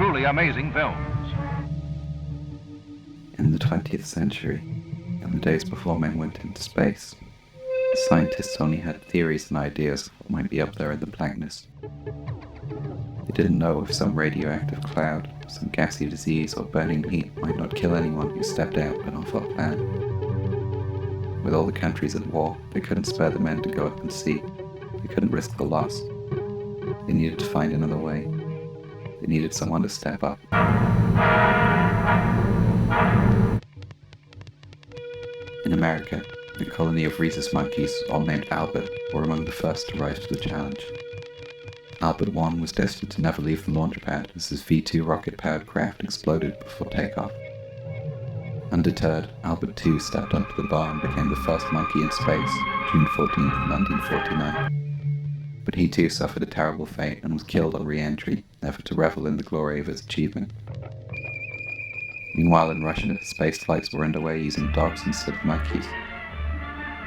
truly amazing films. In the 20th century, in the days before men went into space, scientists only had theories and ideas of what might be up there in the blackness. They didn't know if some radioactive cloud, some gassy disease or burning heat might not kill anyone who stepped out and off our planet. With all the countries at war, they couldn't spare the men to go up and see. They couldn't risk the loss. They needed to find another way. They needed someone to step up. In America, a colony of rhesus monkeys, all named Albert, were among the first to rise to the challenge. Albert 1 was destined to never leave the launch pad as his V-2 rocket-powered craft exploded before takeoff. Undeterred, Albert 2 stepped up to the bar and became the first monkey in space, June 14, 1949. But he too suffered a terrible fate and was killed on re-entry, never to revel in the glory of his achievement. Meanwhile in Russia, space flights were underway using dogs instead of monkeys.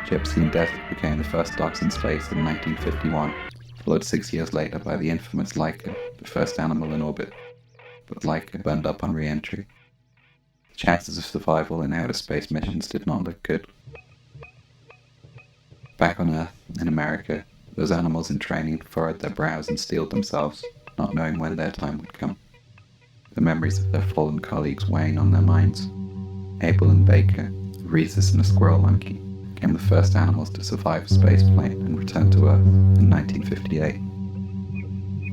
Gypsy Desert became the first dogs in space in 1951, followed 6 years later by the infamous Laika, the first animal in orbit. But Laika burned up on re-entry. The chances of survival in outer space missions did not look good. Back on Earth, in America, those animals in training furrowed their brows and steeled themselves, not knowing when their time would come. The memories of their fallen colleagues weighing on their minds. Abel and Baker, a rhesus and a squirrel monkey, became the first animals to survive a spaceplane and return to Earth in 1958.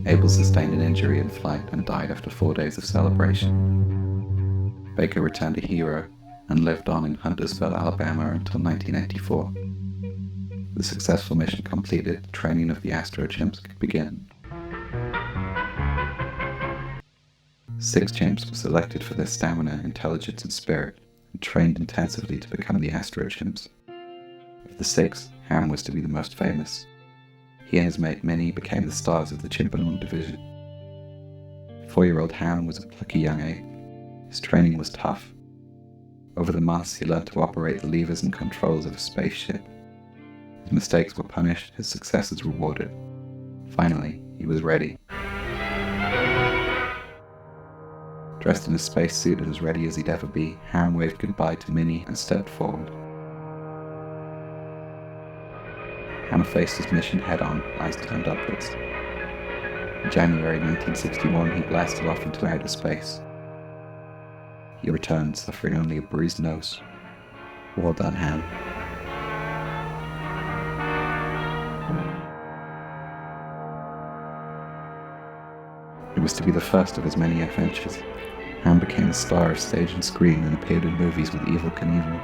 Abel sustained an injury in flight and died after 4 days of celebration. Baker returned a hero and lived on in Huntersville, Alabama until 1984. The successful mission completed, training of the Astrochimps could begin. 6 chimps were selected for their stamina, intelligence, and spirit, and trained intensively to become the Astrochimps. Of the 6, Ham was to be the most famous. He and his mate Minnie became the stars of the Chimpanzee division. 4-year-old Ham was a plucky young ape. His training was tough. Over the months, he learned to operate the levers and controls of a spaceship. His mistakes were punished, his successes rewarded. Finally, he was ready. Dressed in a spacesuit and as ready as he'd ever be, Ham waved goodbye to Minnie and stepped forward. Ham faced his mission head-on, eyes turned upwards. In January 1961, he blasted off into outer space. He returned, suffering only a bruised nose. Well done, Ham. It was to be the first of his many adventures. Ham became the star of stage and screen and appeared in movies with Evel Knievel.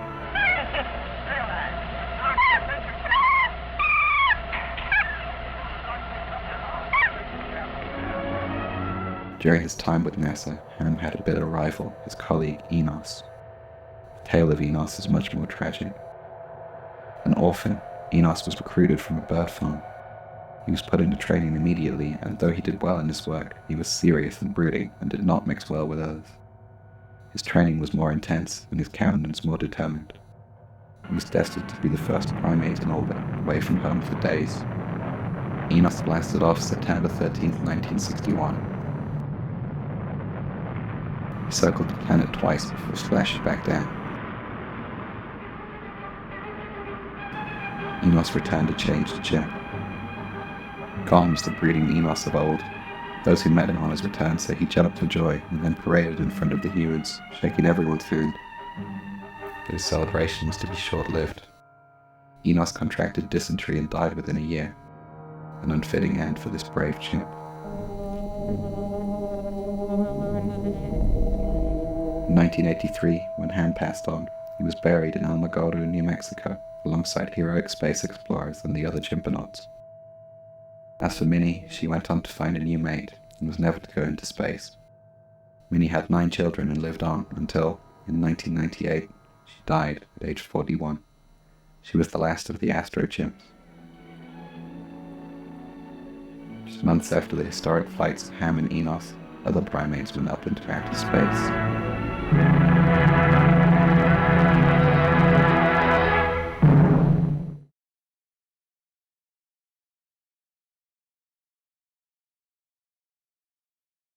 During his time with NASA, Ham had a bitter rival, his colleague Enos. The tale of Enos is much more tragic. An orphan, Enos was recruited from a bird farm. He was put into training immediately, and though he did well in his work, he was serious and brooding and did not mix well with others. His training was more intense and his countenance more determined. He was destined to be the first primate in orbit, away from home for days. Enos blasted off September 13, 1961. He circled the planet twice before splashing back down. Enos returned a changed chimp. Gone was the brooding Enos of old. Those who met him on his return say he jumped for joy and then paraded in front of the humans, shaking everyone's hand. But his celebration was to be short-lived. Enos contracted dysentery and died within a year. An unfitting end for this brave chimp. In 1983, when Ham passed on, he was buried in Alamogordo, New Mexico, alongside heroic space explorers and the other chimpanauts. As for Minnie, she went on to find a new mate and was never to go into space. Minnie had 9 children and lived on until, in 1998, she died at age 41. She was the last of the Astrochimps. Just months after the historic flights of Ham and Enos, other primates went up into outer space.